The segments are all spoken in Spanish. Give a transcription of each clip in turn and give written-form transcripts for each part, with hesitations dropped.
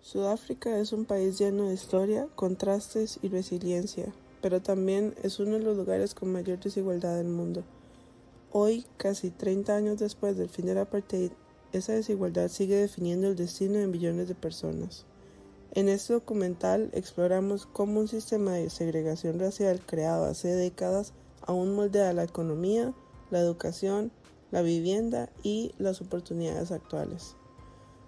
Sudáfrica es un país lleno de historia, contrastes y resiliencia, pero también es uno de los lugares con mayor desigualdad del mundo. Hoy, casi 30 años después del fin del apartheid, esa desigualdad sigue definiendo el destino de millones de personas. En este documental exploramos cómo un sistema de segregación racial creado hace décadas aún moldea la economía, la educación, la vivienda y las oportunidades actuales.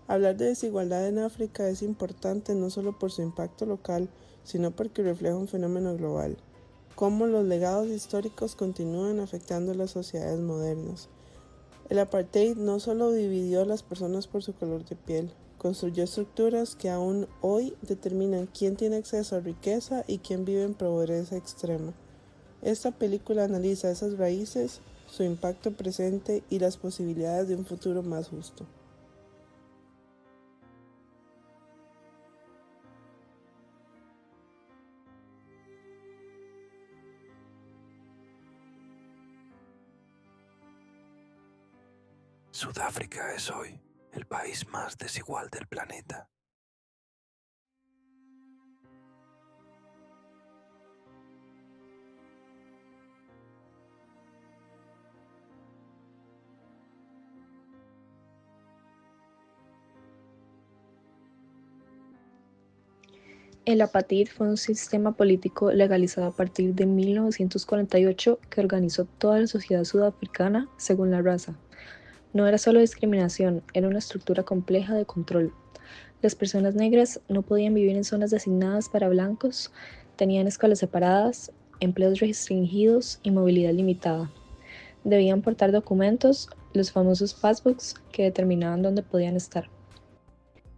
Hablar de desigualdad en África es importante no solo por su impacto local, sino porque refleja un fenómeno global, cómo los legados históricos continúan afectando las sociedades modernas. El apartheid no solo dividió a las personas por su color de piel, construyó estructuras que aún hoy determinan quién tiene acceso a riqueza y quién vive en pobreza extrema. Esta película analiza esas raíces, su impacto presente y las posibilidades de un futuro más justo. Sudáfrica es hoy el país más desigual del planeta. El apartheid fue un sistema político legalizado a partir de 1948 que organizó toda la sociedad sudafricana según la raza. No era solo discriminación, era una estructura compleja de control. Las personas negras no podían vivir en zonas designadas para blancos, tenían escuelas separadas, empleos restringidos y movilidad limitada. Debían portar documentos, los famosos passbooks, que determinaban dónde podían estar.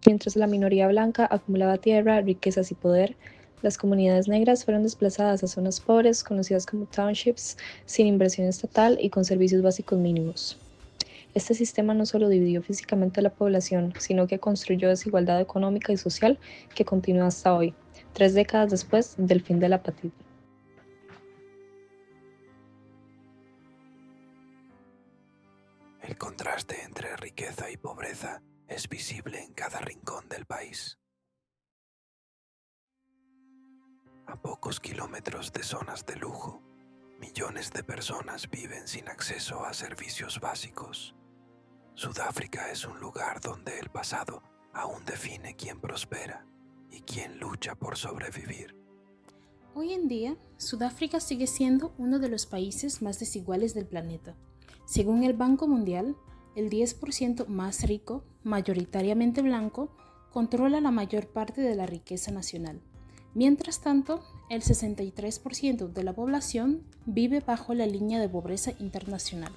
Mientras la minoría blanca acumulaba tierra, riquezas y poder, las comunidades negras fueron desplazadas a zonas pobres, conocidas como townships, sin inversión estatal y con servicios básicos mínimos. Este sistema no solo dividió físicamente a la población, sino que construyó desigualdad económica y social que continúa hasta hoy, 3 décadas después del fin del apartheid. El contraste entre riqueza y pobreza es visible en cada rincón del país. A pocos kilómetros de zonas de lujo, millones de personas viven sin acceso a servicios básicos. Sudáfrica es un lugar donde el pasado aún define quién prospera y quién lucha por sobrevivir. Hoy en día, Sudáfrica sigue siendo uno de los países más desiguales del planeta. Según el Banco Mundial, el 10% más rico, mayoritariamente blanco, controla la mayor parte de la riqueza nacional. Mientras tanto, el 63% de la población vive bajo la línea de pobreza internacional.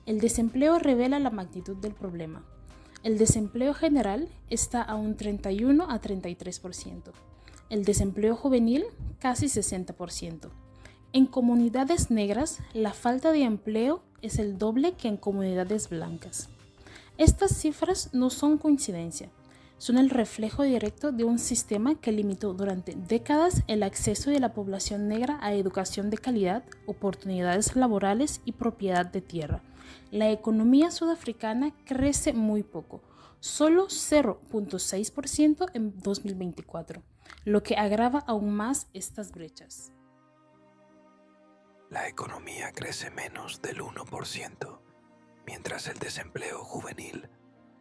El desempleo revela la magnitud del problema. El desempleo general está a un 31 a 33%. El desempleo juvenil, casi 60%. En comunidades negras, la falta de empleo es el doble que en comunidades blancas. Estas cifras no son coincidencia, son el reflejo directo de un sistema que limitó durante décadas el acceso de la población negra a educación de calidad, oportunidades laborales y propiedad de tierra. La economía sudafricana crece muy poco, solo 0.6% en 2024, lo que agrava aún más estas brechas. La economía crece menos del 1%, mientras el desempleo juvenil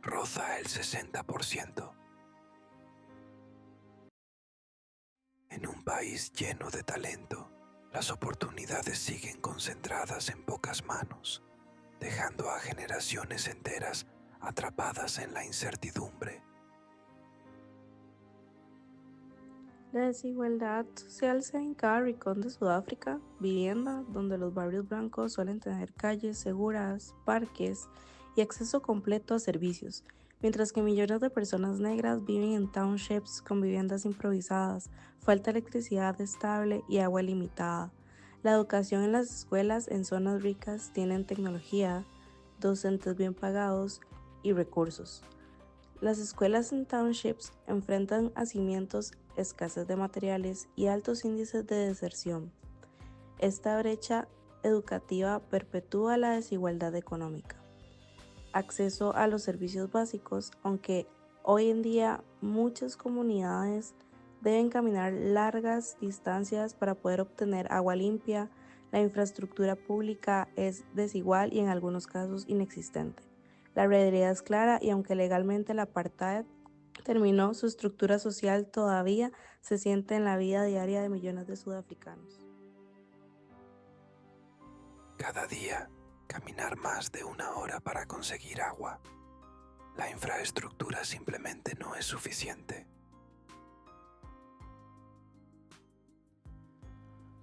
roza el 60%. En un país lleno de talento, las oportunidades siguen concentradas en pocas manos, dejando a generaciones enteras atrapadas en la incertidumbre. La desigualdad social se ve en cada rincón de Sudáfrica, vivienda donde los barrios blancos suelen tener calles seguras, parques y acceso completo a servicios, mientras que millones de personas negras viven en townships con viviendas improvisadas, falta de electricidad estable y agua limitada. La educación en las escuelas en zonas ricas tienen tecnología, docentes bien pagados y recursos. Las escuelas en townships enfrentan hacinamientos, escasez de materiales y altos índices de deserción. Esta brecha educativa perpetúa la desigualdad económica. Acceso a los servicios básicos, aunque hoy en día muchas comunidades deben caminar largas distancias para poder obtener agua limpia, la infraestructura pública es desigual y en algunos casos inexistente. La realidad es clara y aunque legalmente el apartheid terminó, su estructura social todavía se siente en la vida diaria de millones de sudafricanos. Cada día, caminar más de 1 hora para conseguir agua. La infraestructura simplemente no es suficiente.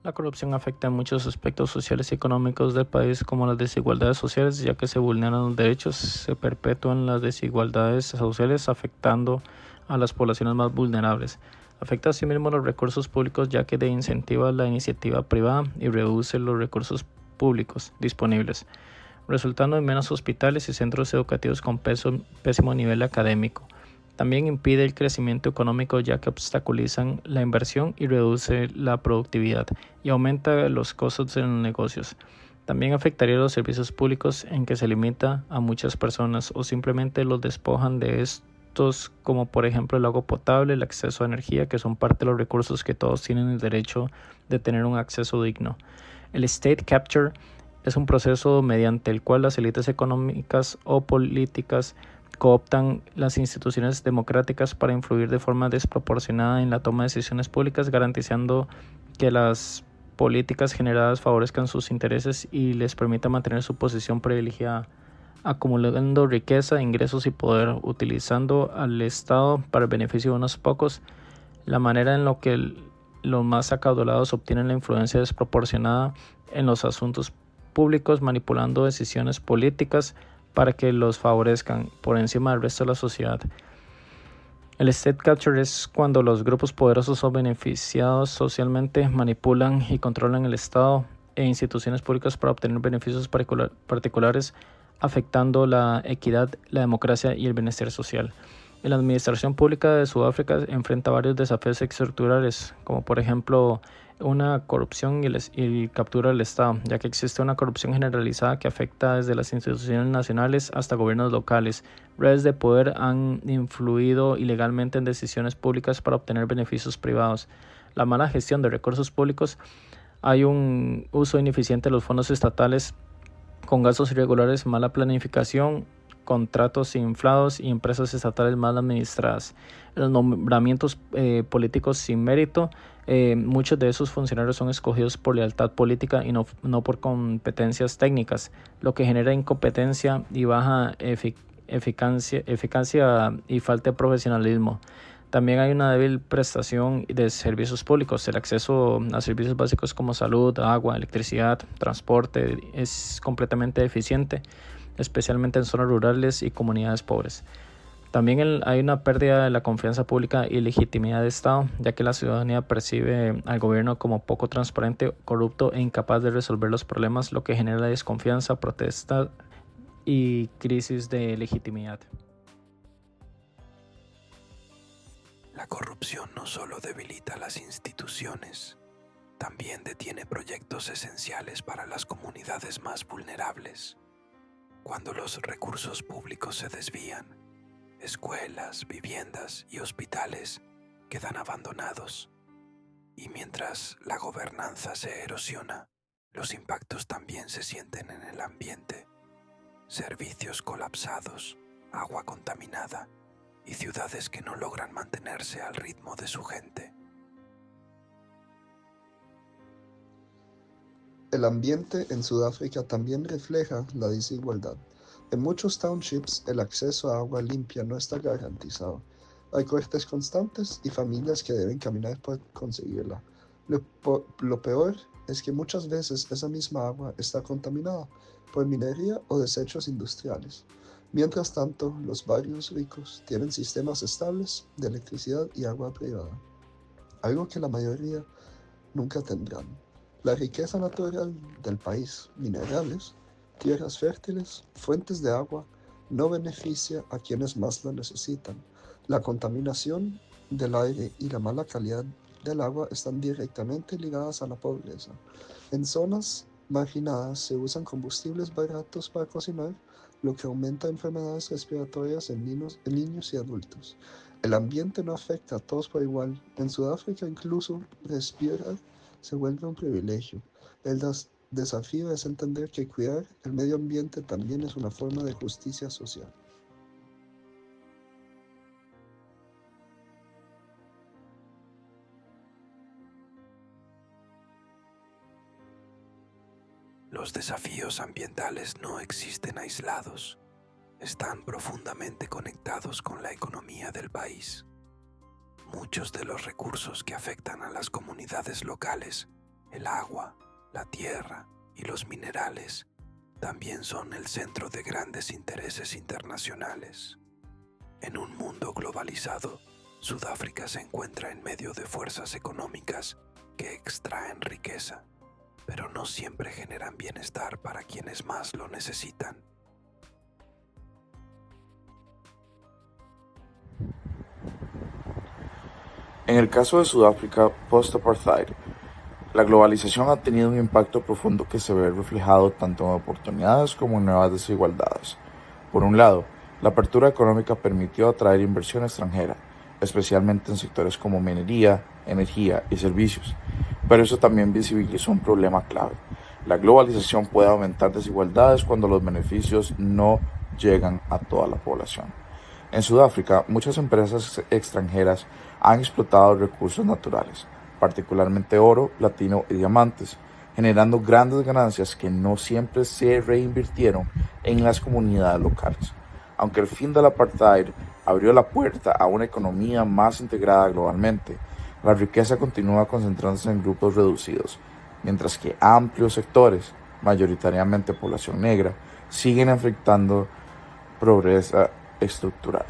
La corrupción afecta en muchos aspectos sociales y económicos del país, como las desigualdades sociales, ya que se vulneran los derechos, se perpetúan las desigualdades sociales, afectando a las poblaciones más vulnerables. Afecta asimismo los recursos públicos, ya que incentiva la iniciativa privada y reduce los recursos públicos disponibles, resultando en menos hospitales y centros educativos con pésimo nivel académico. También impide el crecimiento económico, ya que obstaculizan la inversión y reduce la productividad y aumenta los costos en los negocios. También afectaría los servicios públicos, en que se limita a muchas personas o simplemente los despojan de estos, como por ejemplo el agua potable, el acceso a energía, que son parte de los recursos que todos tienen el derecho de tener un acceso digno. El state capture es un proceso mediante el cual las élites económicas o políticas cooptan las instituciones democráticas para influir de forma desproporcionada en la toma de decisiones públicas, garantizando que las políticas generadas favorezcan sus intereses y les permitan mantener su posición privilegiada, acumulando riqueza, ingresos y poder, utilizando al Estado para el beneficio de unos pocos. La manera en la que los más acaudalados obtienen la influencia desproporcionada en los asuntos públicos, manipulando decisiones políticas para que los favorezcan por encima del resto de la sociedad. El state capture es cuando los grupos poderosos o beneficiados socialmente manipulan y controlan el Estado e instituciones públicas para obtener beneficios particulares, afectando la equidad, la democracia y el bienestar social. La administración pública de Sudáfrica enfrenta varios desafíos estructurales, como por ejemplo una corrupción y captura del Estado, ya que existe una corrupción generalizada que afecta desde las instituciones nacionales hasta gobiernos locales. Redes de poder han influido ilegalmente en decisiones públicas para obtener beneficios privados. La mala gestión de recursos públicos. Hay un uso ineficiente de los fondos estatales con gastos irregulares, mala planificación, contratos inflados y empresas estatales mal administradas. Los nombramientos políticos sin mérito. Muchos de esos funcionarios son escogidos por lealtad política y no por competencias técnicas, lo que genera incompetencia y baja eficacia y falta de profesionalismo. También hay una débil prestación de servicios públicos. El acceso a servicios básicos como salud, agua, electricidad, transporte es completamente deficiente, especialmente en zonas rurales y comunidades pobres. También hay una pérdida de la confianza pública y legitimidad de Estado, ya que la ciudadanía percibe al gobierno como poco transparente, corrupto e incapaz de resolver los problemas, lo que genera desconfianza, protesta y crisis de legitimidad. La corrupción no solo debilita las instituciones, también detiene proyectos esenciales para las comunidades más vulnerables. Cuando los recursos públicos se desvían, escuelas, viviendas y hospitales quedan abandonados. Y mientras la gobernanza se erosiona, los impactos también se sienten en el ambiente. Servicios colapsados, agua contaminada y ciudades que no logran mantenerse al ritmo de su gente. El ambiente en Sudáfrica también refleja la desigualdad. En muchos townships el acceso a agua limpia no está garantizado. Hay cortes constantes y familias que deben caminar para conseguirla. Lo peor es que muchas veces esa misma agua está contaminada por minería o desechos industriales. Mientras tanto, los barrios ricos tienen sistemas estables de electricidad y agua privada, algo que la mayoría nunca tendrán. La riqueza natural del país, minerales, tierras fértiles, fuentes de agua, no beneficia a quienes más la necesitan. La contaminación del aire y la mala calidad del agua están directamente ligadas a la pobreza. En zonas marginadas se usan combustibles baratos para cocinar, lo que aumenta enfermedades respiratorias en niños y adultos. El ambiente no afecta a todos por igual. En Sudáfrica incluso respirar se vuelve un privilegio. El desafío es entender que cuidar el medio ambiente también es una forma de justicia social. Los desafíos ambientales no existen aislados, están profundamente conectados con la economía del país. Muchos de los recursos que afectan a las comunidades locales, el agua, la tierra y los minerales, también son el centro de grandes intereses internacionales. En un mundo globalizado, Sudáfrica se encuentra en medio de fuerzas económicas que extraen riqueza, pero no siempre generan bienestar para quienes más lo necesitan. En el caso de Sudáfrica post-apartheid, la globalización ha tenido un impacto profundo que se ve reflejado tanto en oportunidades como en nuevas desigualdades. Por un lado, la apertura económica permitió atraer inversión extranjera, especialmente en sectores como minería, energía y servicios, pero eso también visibilizó un problema clave. La globalización puede aumentar desigualdades cuando los beneficios no llegan a toda la población. En Sudáfrica, muchas empresas extranjeras han explotado recursos naturales, particularmente oro, platino y diamantes, generando grandes ganancias que no siempre se reinvirtieron en las comunidades locales. Aunque el fin del apartheid abrió la puerta a una economía más integrada globalmente, la riqueza continúa concentrándose en grupos reducidos, mientras que amplios sectores, mayoritariamente población negra, siguen enfrentando pobreza estructural.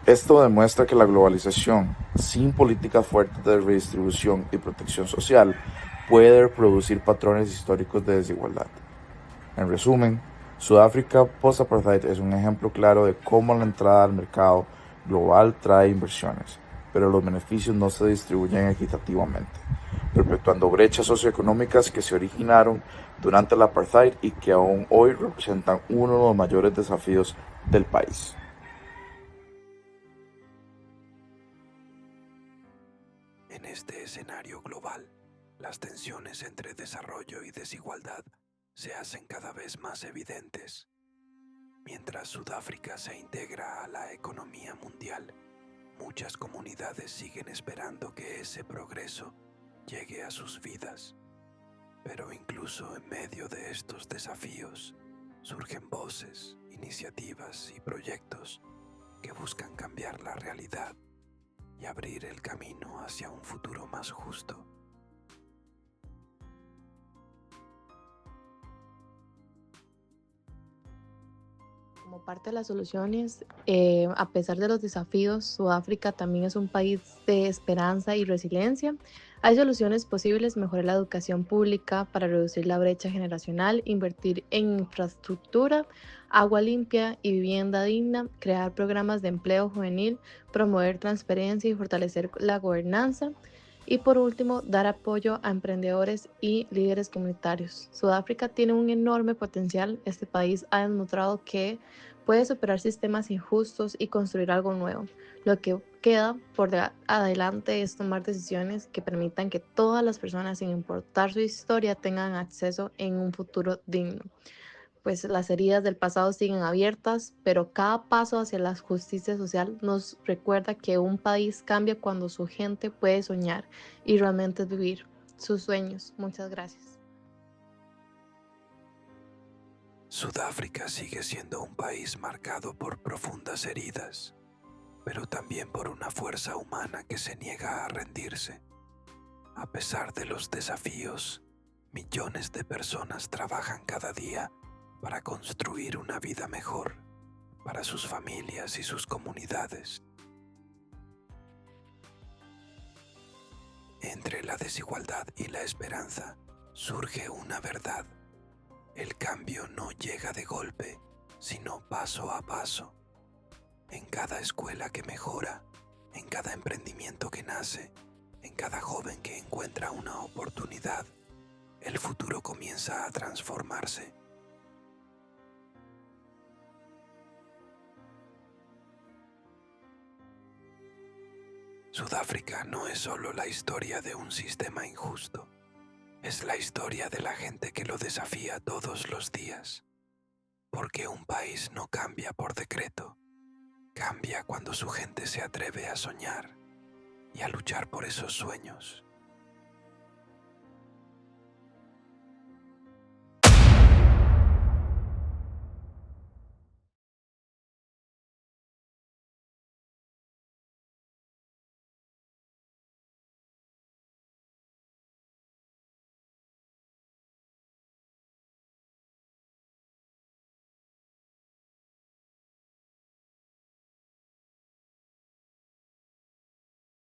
Esto demuestra que la globalización, sin políticas fuertes de redistribución y protección social, puede reproducir patrones históricos de desigualdad. En resumen, Sudáfrica post-apartheid es un ejemplo claro de cómo la entrada al mercado global trae inversiones, pero los beneficios no se distribuyen equitativamente, perpetuando brechas socioeconómicas que se originaron durante el apartheid y que aún hoy representan uno de los mayores desafíos del país. En este escenario global, las tensiones entre desarrollo y desigualdad se hacen cada vez más evidentes. Mientras Sudáfrica se integra a la economía mundial, muchas comunidades siguen esperando que ese progreso llegue a sus vidas. Pero incluso en medio de estos desafíos, surgen voces, iniciativas y proyectos que buscan cambiar la realidad y abrir el camino hacia un futuro más justo. Como parte de las soluciones, a pesar de los desafíos, Sudáfrica también es un país de esperanza y resiliencia. Hay soluciones posibles: mejorar la educación pública para reducir la brecha generacional, invertir en infraestructura, agua limpia y vivienda digna, crear programas de empleo juvenil, promover transparencia y fortalecer la gobernanza. Y por último, dar apoyo a emprendedores y líderes comunitarios. Sudáfrica tiene un enorme potencial. Este país ha demostrado que puede superar sistemas injustos y construir algo nuevo. Lo que queda por adelante es tomar decisiones que permitan que todas las personas, sin importar su historia, tengan acceso en un futuro digno. Pues las heridas del pasado siguen abiertas, pero cada paso hacia la justicia social nos recuerda que un país cambia cuando su gente puede soñar y realmente vivir sus sueños. Muchas gracias. Sudáfrica sigue siendo un país marcado por profundas heridas, pero también por una fuerza humana que se niega a rendirse. A pesar de los desafíos, millones de personas trabajan cada día para construir una vida mejor para sus familias y sus comunidades. Entre la desigualdad y la esperanza surge una verdad. El cambio no llega de golpe, sino paso a paso. En cada escuela que mejora, En cada emprendimiento que nace, en cada joven que encuentra una oportunidad, el futuro comienza a transformarse. Sudáfrica no es solo la historia de un sistema injusto, es la historia de la gente que lo desafía todos los días. Porque un país no cambia por decreto, cambia cuando su gente se atreve a soñar y a luchar por esos sueños.